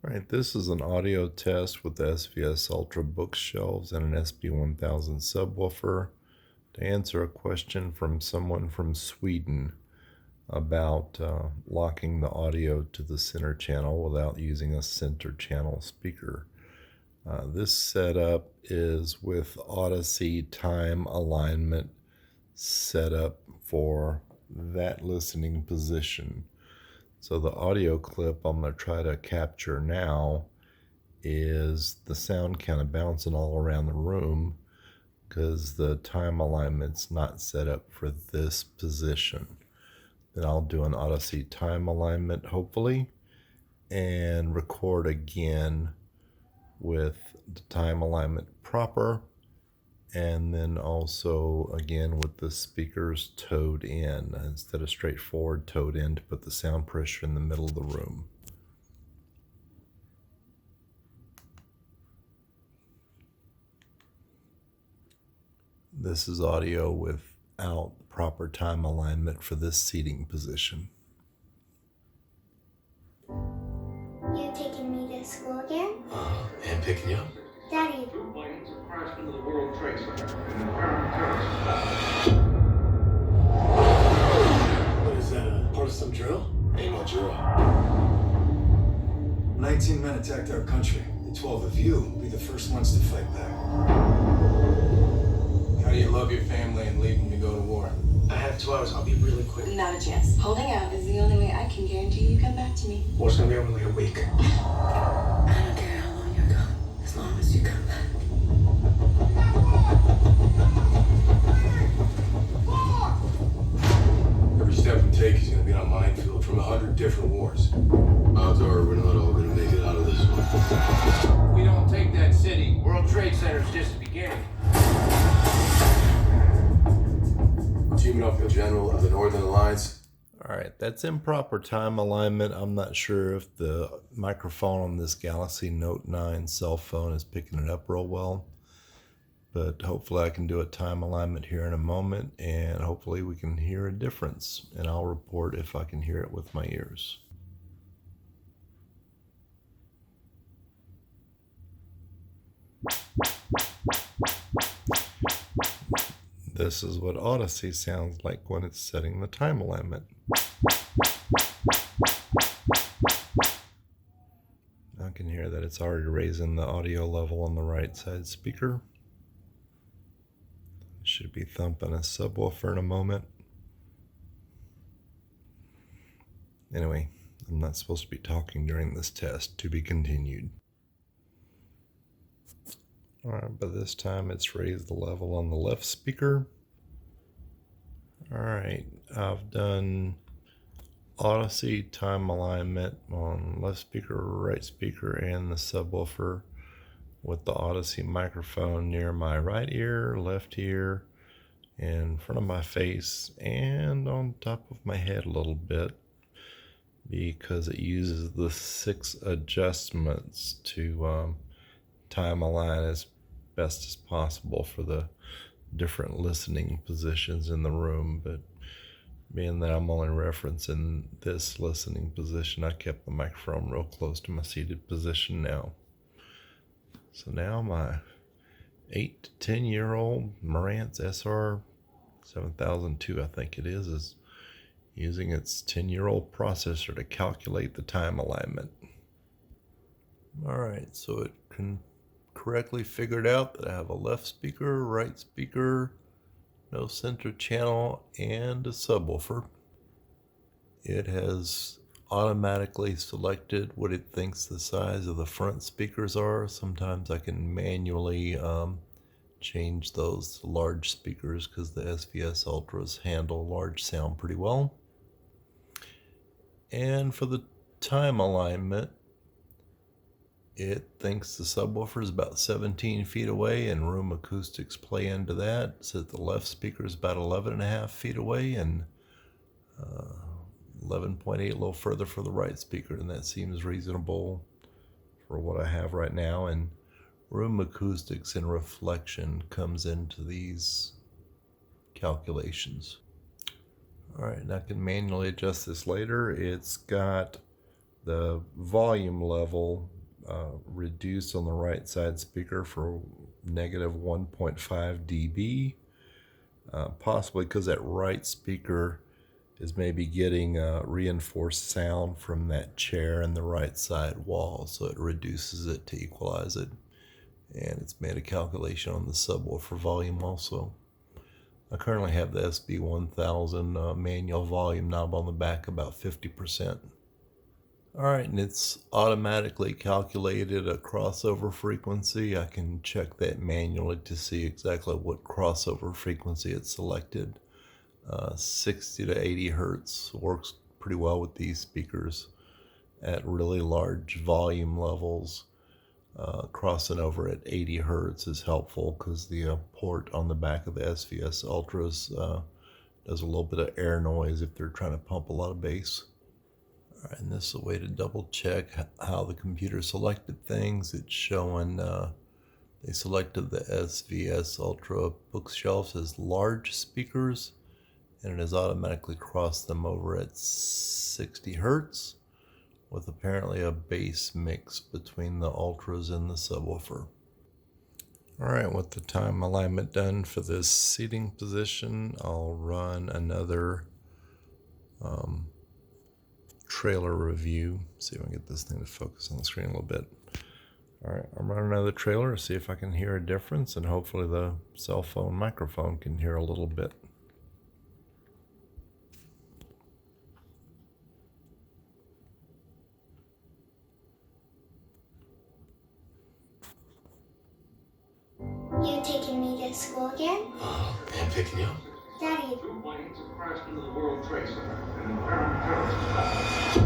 All right, this is an audio test with the SVS Ultra Bookshelves and an SB1000 subwoofer to answer a question from someone from Sweden about locking the audio to the center channel without using a center channel speaker. This setup is with Audessey time alignment set up for that listening position. So the audio clip I'm going to try to capture now is the sound kind of bouncing all around the room because the time alignment's not set up for this position. Then I'll do an Audessey time alignment, hopefully, and record again with the time alignment proper, and then also again with the speakers towed in instead of straightforward towed in to put the sound pressure in the middle of the room. This is audio without proper time alignment for this seating position. You taking me to school again? And picking you up. Daddy. Planes have crashed into the World Trade Center. What is that, a part of some drill? Ain't no drill. 19 men attacked our country. The 12 of you will be the first ones to fight back. How do you love your family and leave them to go to war? I have 2 hours. I'll be really quick. Not a chance. Holding out is the only way I can guarantee you come back to me. War's gonna be over in like a week. I don't care how long you're gone, as long as you come back. Every step we take is gonna be on a minefield from 100 different wars. Odds are we're not all gonna make it out of this one. If we don't take that city, World Trade Center's just the beginning. Teaming up with the General of the Northern Alliance. All right, that's improper time alignment. I'm not sure if the microphone on this Galaxy Note 9 cell phone is picking it up real well, but hopefully I can do a time alignment here in a moment, and hopefully we can hear a difference, and I'll report if I can hear it with my ears. This is what Audessey sounds like when it's setting the time alignment. I can hear that it's already raising the audio level on the right side speaker. Should be thumping a subwoofer in a moment. Anyway, I'm not supposed to be talking during this test. To be continued. Alright, but this time it's raised the level on the left speaker. Alright, I've done Audessey time alignment on left speaker, right speaker, and the subwoofer with the Audessey microphone near my right ear, left ear, in front of my face, and on top of my head a little bit, because it uses the 6 adjustments to time align as best as possible for the different listening positions in the room. But being that I'm only referencing this listening position, I kept the microphone real close to my seated position now. So now my 8 to 10 year old Marantz SR-7002, I think it is using its 10-year-old processor to calculate the time alignment. Alright, so it can correctly figured out that I have a left speaker, right speaker, no center channel, and a subwoofer. It has automatically selected what it thinks the size of the front speakers are. Sometimes I can manually change those to large speakers because the SVS Ultras handle large sound pretty well. And for the time alignment, it thinks the subwoofer is about 17 feet away and room acoustics play into that. So the left speaker is about 11.5 feet away and 11.8 a little further for the right speaker, and that seems reasonable for what I have right now. And room acoustics and reflection comes into these calculations. All right, and I can manually adjust this later. It's got the volume level reduced on the right side speaker for negative 1.5 dB, possibly because that right speaker is maybe getting reinforced sound from that chair in the right side wall, so it reduces it to equalize it. And it's made a calculation on the subwoofer volume also. I currently have the SB1000 manual volume knob on the back about 50%. Alright, and it's automatically calculated a crossover frequency. I can check that manually to see exactly what crossover frequency it's selected. 60 to 80 hertz works pretty well with these speakers at really large volume levels. Crossing over at 80 hertz is helpful because the port on the back of the SVS Ultras does a little bit of air noise if they're trying to pump a lot of bass. All right, and this is a way to double check how the computer selected things. It's showing they selected the SVS Ultra Bookshelves as large speakers, and it has automatically crossed them over at 60 hertz. With apparently a bass mix between the Ultras and the subwoofer. Alright, with the time alignment done for this seating position, I'll run another trailer review. See if I can get this thing to focus on the screen a little bit. Alright, I'm running another trailer to see if I can hear a difference, and hopefully the cell phone microphone can hear a little bit. You taking me to school again? And picking you up. Daddy, Two planes have crashed into the World Trade Center, and Marantz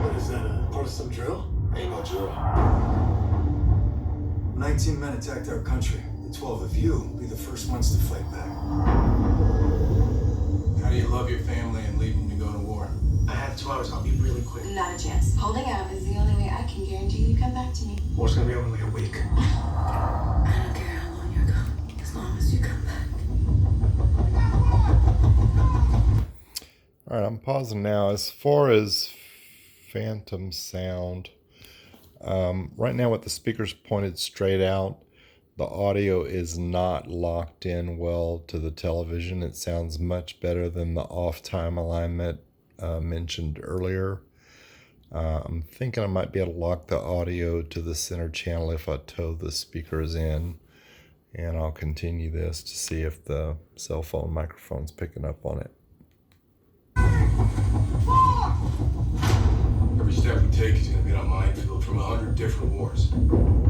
What is that, a part of some drill? Ain't no drill. 19 men attacked our country. The 12 of you will be the first ones to fight back. How do you love your family and leave them to go to war? I have 2 hours. I'll be really quick. Not a chance. Holding out is the only way I can guarantee you come back to me. War's gonna be over in like a week. I don't care how long you're gone, as long as you come back. Alright, I'm pausing now. As far as phantom sound, right now with the speakers pointed straight out, the audio is not locked in well to the television. It sounds much better than the off-time alignment mentioned earlier. I'm thinking I might be able to lock the audio to the center channel if I tow the speakers in, and I'll continue this to see if the cell phone microphone's picking up on it. Every step we take is gonna be on a minefield from 100 different wars.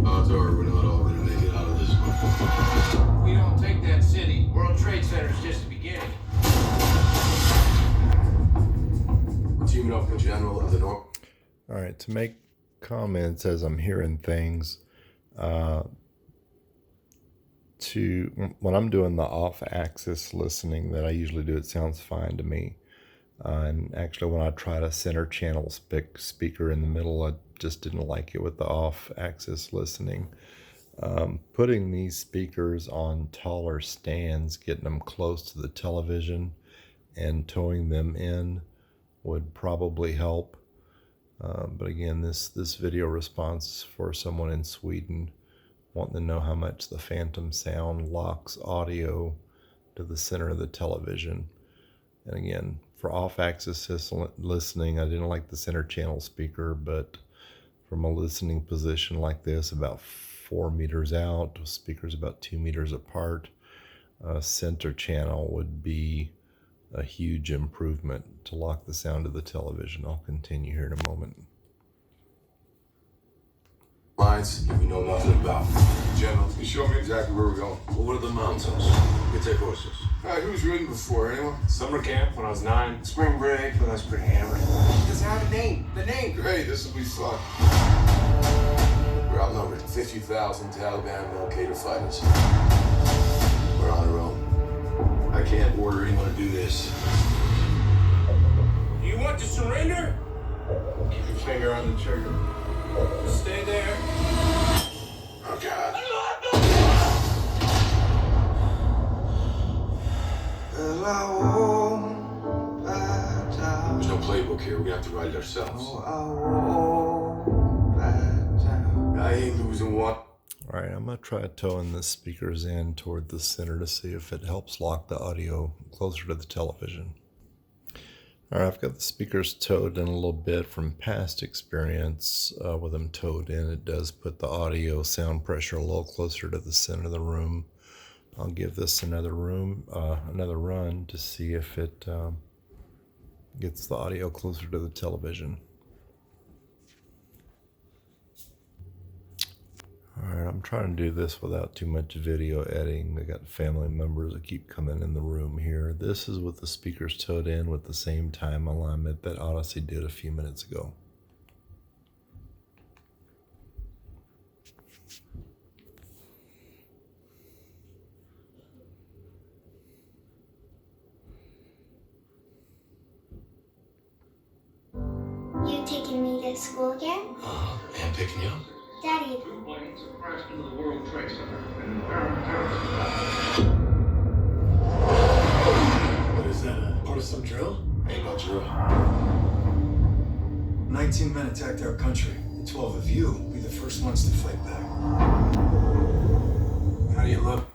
Odds are we're not all gonna make it out of this one. We don't take that city. World Trade Center is just the beginning. We're teaming up with the general of the North. All right, to make comments as I'm hearing things, when I'm doing the off-axis listening that I usually do, it sounds fine to me. And actually, when I tried a center channel speaker in the middle, I just didn't like it with the off-axis listening. Putting these speakers on taller stands, getting them close to the television, and towing them in would probably help. But again, this video response is for someone in Sweden wanting to know how much the phantom sound locks audio to the center of the television. And again, for off-axis listening, I didn't like the center channel speaker, but from a listening position like this, about 4 meters out, speakers about 2 meters apart, center channel would be a huge improvement to lock the sound of the television. I'll continue here in a moment. Lines that we know nothing about. General, can you show me exactly where we're going? Well, what are the mountains? We take horses. Who's ridden before, anyone? Summer camp when I was 9. Spring break when I was pretty hammered. Doesn't have a name. The name. Great, this will be fun. We're outnumbered. 50,000 Taliban Al-Qaeda fighters. We're on our own. I can't order anyone to do this. You want to surrender? Keep your finger on the trigger. Stay there. Oh, God. There's no playbook. playbook here. We're gonna have to write it ourselves. I ain't losing one. All right, I'm going to try towing the speakers in toward the center to see if it helps lock the audio closer to the television. All right, I've got the speakers towed in a little bit. From past experience with them towed in, it does put the audio sound pressure a little closer to the center of the room. I'll give this another run to see if it gets the audio closer to the television. All right, I'm trying to do this without too much video editing. I got family members that keep coming in the room here. This is with the speakers towed in with the same time alignment that Odyssey did a few minutes ago. You taking me to school again? And picking you up. Daddy, Two planes have crashed into the World Trade Center and Marantz. What is that, part of some drill? Ain't no drill. 19 men attacked our country. The 12 of you will be the first ones to fight back. How do you look?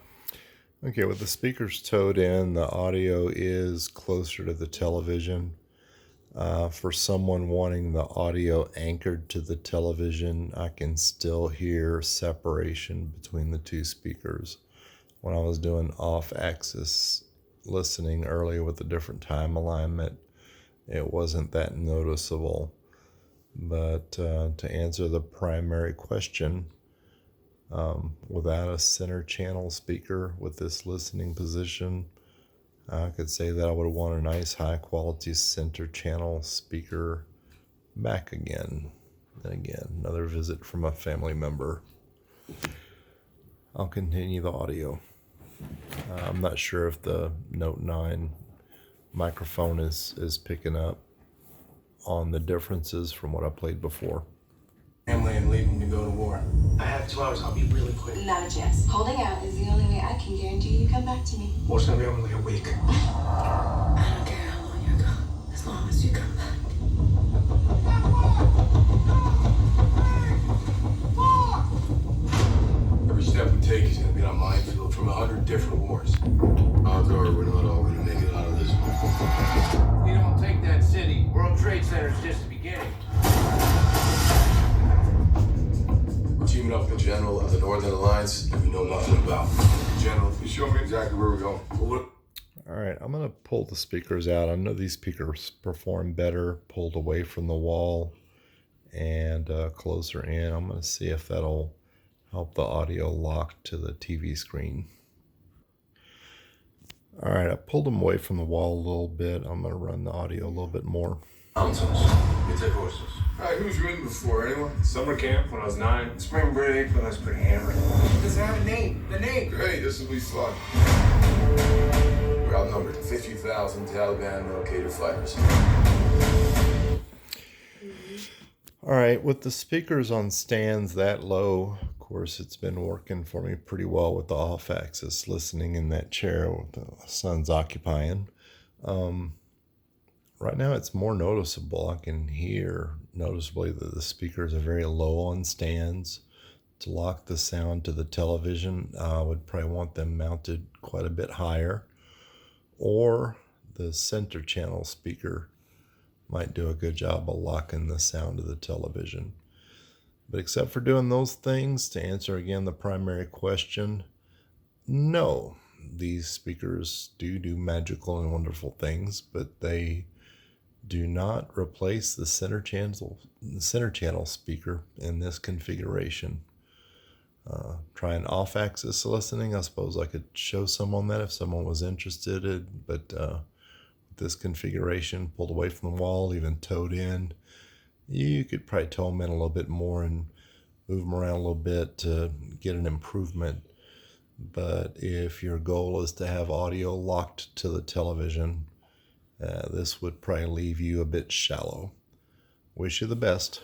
Okay, with the speakers towed in, the audio is closer to the television. For someone wanting the audio anchored to the television, I can still hear separation between the two speakers. When I was doing off-axis listening earlier with a different time alignment, it wasn't that noticeable. But to answer the primary question, without a center channel speaker with this listening position, I could say that I would want a nice high quality center channel speaker back again. And again, another visit from a family member. I'll continue the audio. I'm not sure if the Note 9 microphone is picking up on the differences from what I played before. Family and leaving to go to war. I have 2 hours. I'll be really quick. Not a chance. Holding out is the only way I can guarantee you come back to me. Well, it's gonna be only a week. I don't care how long you're gone, as long as you come back. Every step we take is gonna be on a minefield from 100 different wars. Odds are we're not all gonna make it out of this one. We don't take that city. World Trade Center is just the beginning. We're teaming up with the general of the Northern Alliance that we know nothing about. General, you show me exactly where we're going. All right, I'm going to pull the speakers out. I know these speakers perform better pulled away from the wall and closer in. I'm going to see if that'll help the audio lock to the TV screen. All right, I pulled them away from the wall a little bit. I'm going to run the audio a little bit more. Mountains. You take horses. All right, who's ridden before? Anyone? Summer camp when I was 9. Spring break when I was pretty hammered. Does it have a name? The name. Great, this will be fun. We're outnumbered. 50,000 Taliban locator fighters. All right, with the speakers on stands that low, of course, it's been working for me pretty well with the off-axis listening in that chair with the son's occupying. Right now it's more noticeable. I can hear noticeably that the speakers are very low on stands. To lock the sound to the television, I would probably want them mounted quite a bit higher. Or the center channel speaker might do a good job of locking the sound to the television. But except for doing those things, to answer again the primary question, no. These speakers do magical and wonderful things, but they do not replace the center channel speaker in this configuration. Trying off-axis listening, I suppose I could show someone that if someone was interested, but with this configuration, pulled away from the wall, even towed in, you could probably tow them in a little bit more and move them around a little bit to get an improvement. But if your goal is to have audio locked to the television, this would probably leave you a bit shallow. Wish you the best.